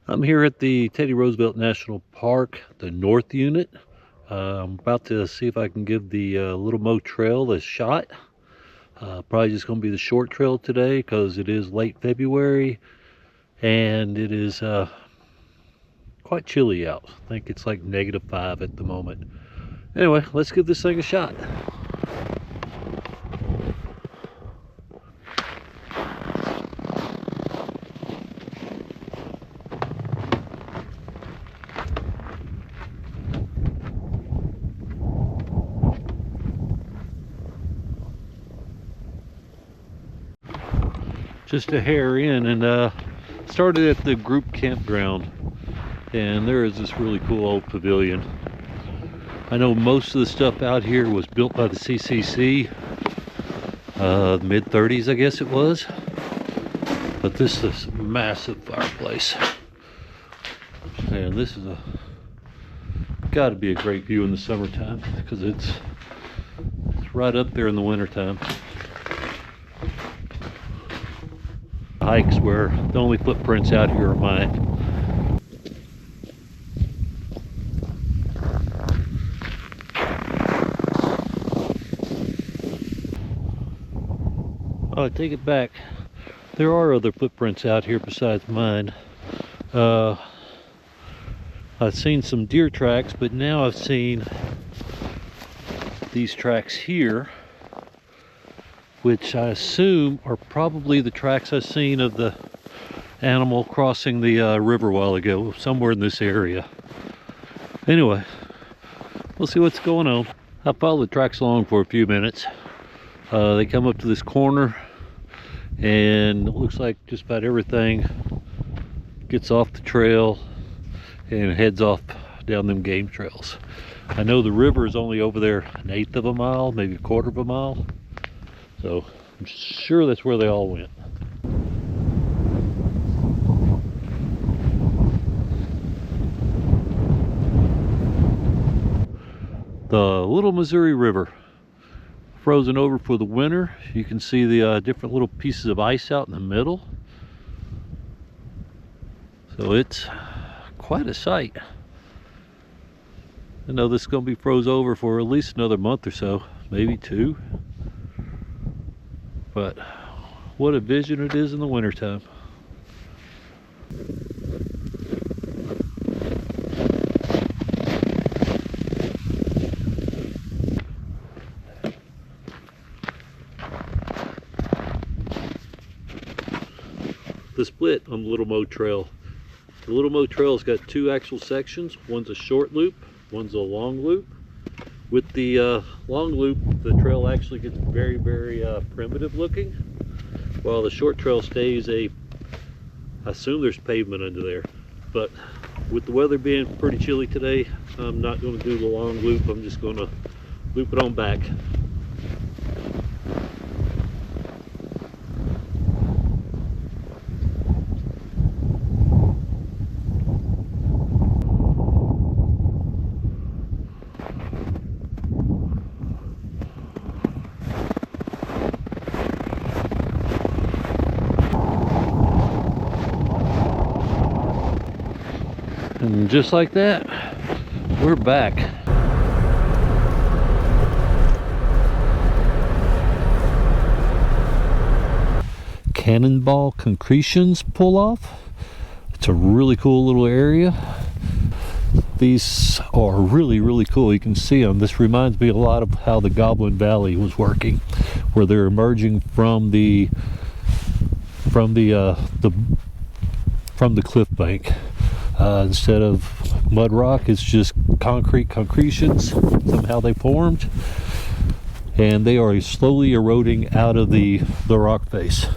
I'm here at the Teddy Roosevelt National Park, the North Unit. I'm about to see if I can give the Little Mo Trail a shot. Probably just going to be the short trail today because it is late February and it is quite chilly out. I think it's like -5 at the moment. Anyway, let's give this thing a shot. Just a hair in, and started at the group campground, and there is this really cool old pavilion. I know most of the stuff out here was built by the CCC, mid-30s I guess it was, but this is a massive fireplace, and this is got to be a great view in the summertime because it's right up there in the wintertime. Hikes where the only footprints out here are mine. Oh, I take it back. There are other footprints out here besides mine. I've seen some deer tracks, but now I've seen these tracks here, which I assume are probably the tracks I've seen of the animal crossing the river a while ago, somewhere in this area. Anyway, we'll see what's going on. I followed the tracks along for a few minutes. They come up to this corner, and it looks like just about everything gets off the trail and heads off down them game trails. I know the river is only over there 1/8 of a mile, maybe 1/4 of a mile. So I'm sure that's where they all went. The Little Missouri River, frozen over for the winter. You can see the different little pieces of ice out in the middle. So it's quite a sight. I know this is going to be froze over for at least another month or so, maybe 2. But what a vision it is in the wintertime. The split on the Little Mo Trail. The Little Mo Trail's got 2 actual sections. One's a short loop, one's a long loop. With the long loop, the trail actually gets very, very primitive looking, while the short trail stays I assume there's pavement under there. But with the weather being pretty chilly today, I'm not going to do the long loop. I'm just going to loop it on back. And just like that, we're back. Cannonball Concretions pull off. It's a really cool little area. These are really, really cool. You can see them. This reminds me a lot of how the Goblin Valley was working, where they're emerging from the cliff bank. Instead of mud rock, it's just concretions. Somehow they formed, and they are slowly eroding out of the rock face.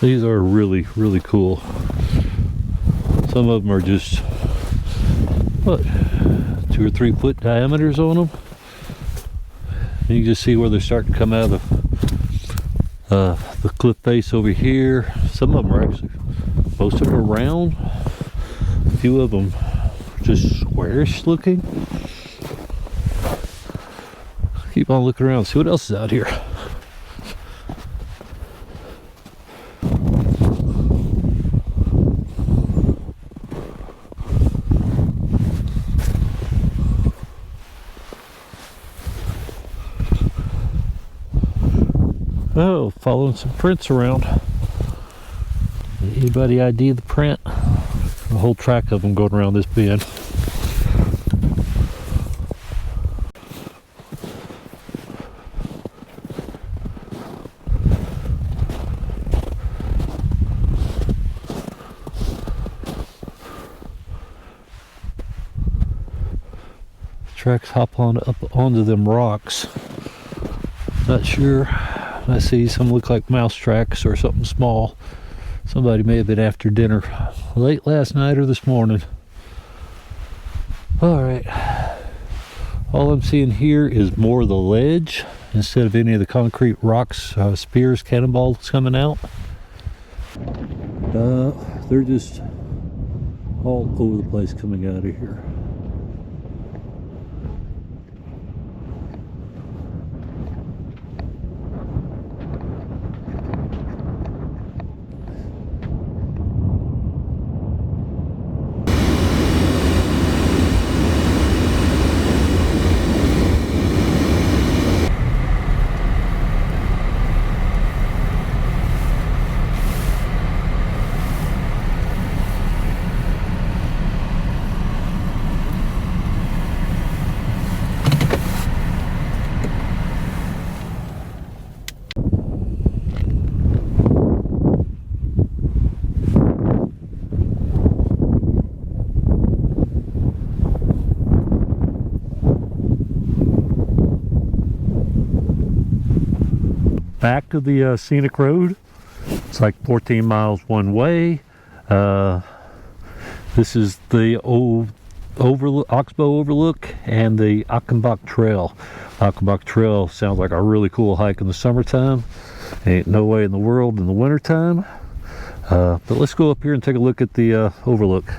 These are really, really cool. Some of them are just, what, 2 or 3 foot diameters on them. And you can just see where they're starting to come out of the cliff face over here. Some of them are actually, most of them are round. A few of them just squarish looking. Keep on looking around, see what else is out here. Oh, following some prints around. Anybody ID the print? A whole track of them going around this bend. Tracks hop on up onto them rocks. Not sure. I see some look like mouse tracks or something small. Somebody may have been after dinner late last night or this morning. Alright. All I'm seeing here is more of the ledge instead of any of the concrete rocks, spears, cannonballs coming out. They're just all over the place coming out of here. Back of the scenic road. It's like 14 miles one way. This is the old Oxbow Overlook and the Caprock Trail. Caprock Trail sounds like a really cool hike in the summertime. Ain't no way in the world in the wintertime. But let's go up here and take a look at the Overlook.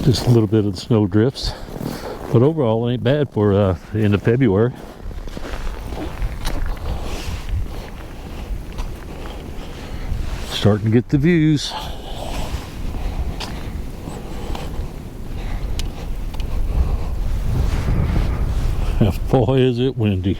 Just a little bit of the snow drifts, but overall it ain't bad for the end of February. Starting to get the views. And boy, is it windy.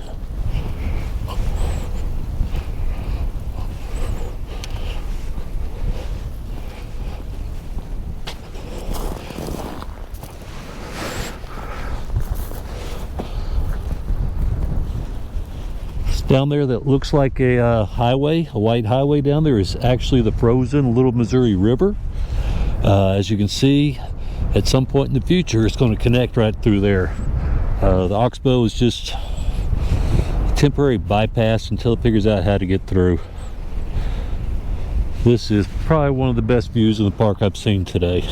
Down there that looks like a highway, a white highway down there, is actually the frozen Little Missouri River. As you can see, at some point in the future it's going to connect right through there. The Oxbow is just a temporary bypass until it figures out how to get through. This is probably one of the best views in the park I've seen today.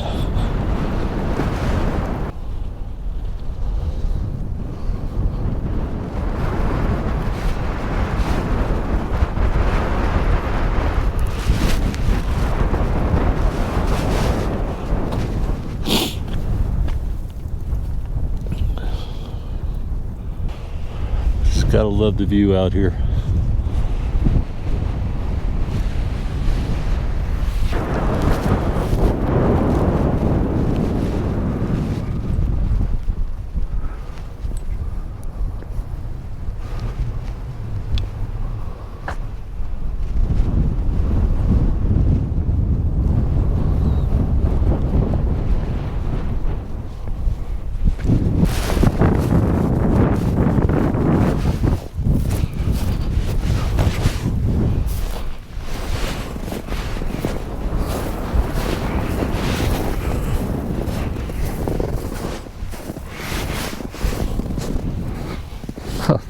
Gotta love the view out here.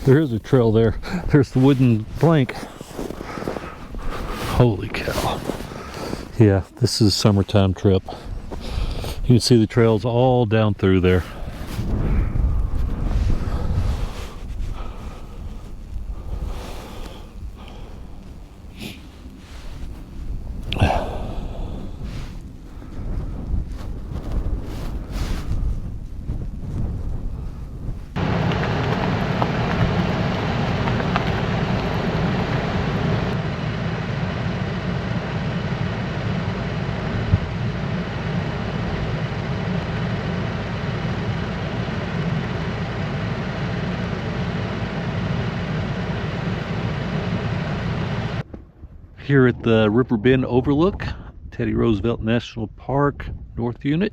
There is a trail there. There's the wooden plank. Holy cow. Yeah, this is a summertime trip. You can see the trails all down through there. Here at the River Bend Overlook, Teddy Roosevelt National Park, North Unit.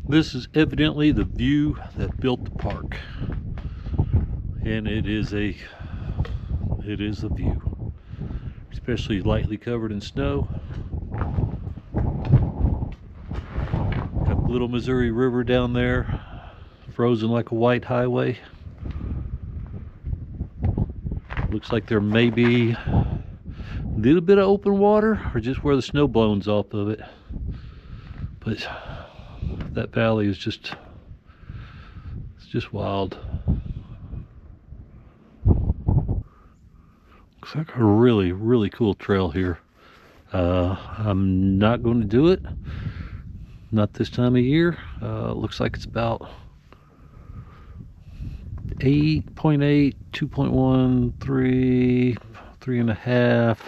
This is evidently the view that built the park, and it is a view, especially lightly covered in snow. Got the little Missouri River down there, frozen like a white highway. Looks like there may be a little bit of open water, or just where the snow blows off of it, but that valley is just, it's just wild. Looks like a really, really cool trail here. I'm not going to do it, not this time of year. Looks like it's about 8.8, 2.1, 3, 3.5,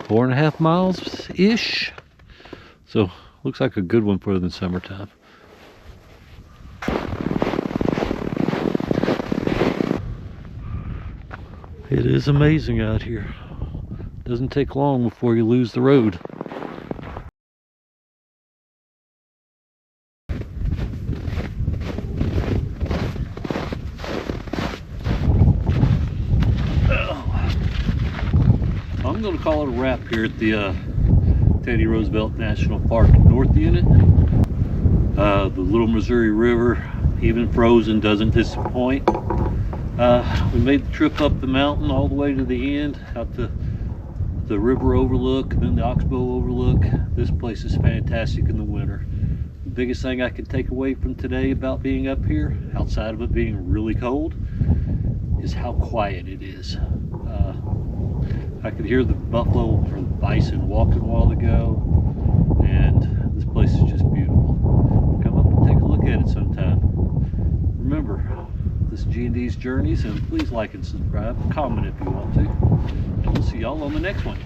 4.5 miles ish. So looks like a good one for the summertime. It is amazing out here. Doesn't take long before you lose the road. I'm going to call it a wrap here at the Teddy Roosevelt National Park North Unit. The little Missouri River, even frozen, doesn't disappoint. We made the trip up the mountain all the way to the end, out to the river overlook, and then the Oxbow Overlook. This place is fantastic in the winter. The biggest thing I can take away from today about being up here, outside of it being really cold, is how quiet it is. I could hear the buffalo or the bison walking a while ago, and this place is just beautiful. at it sometime. Remember, this G&Ds Journeys, and please like and subscribe, comment if you want to, and we'll see y'all on the next one.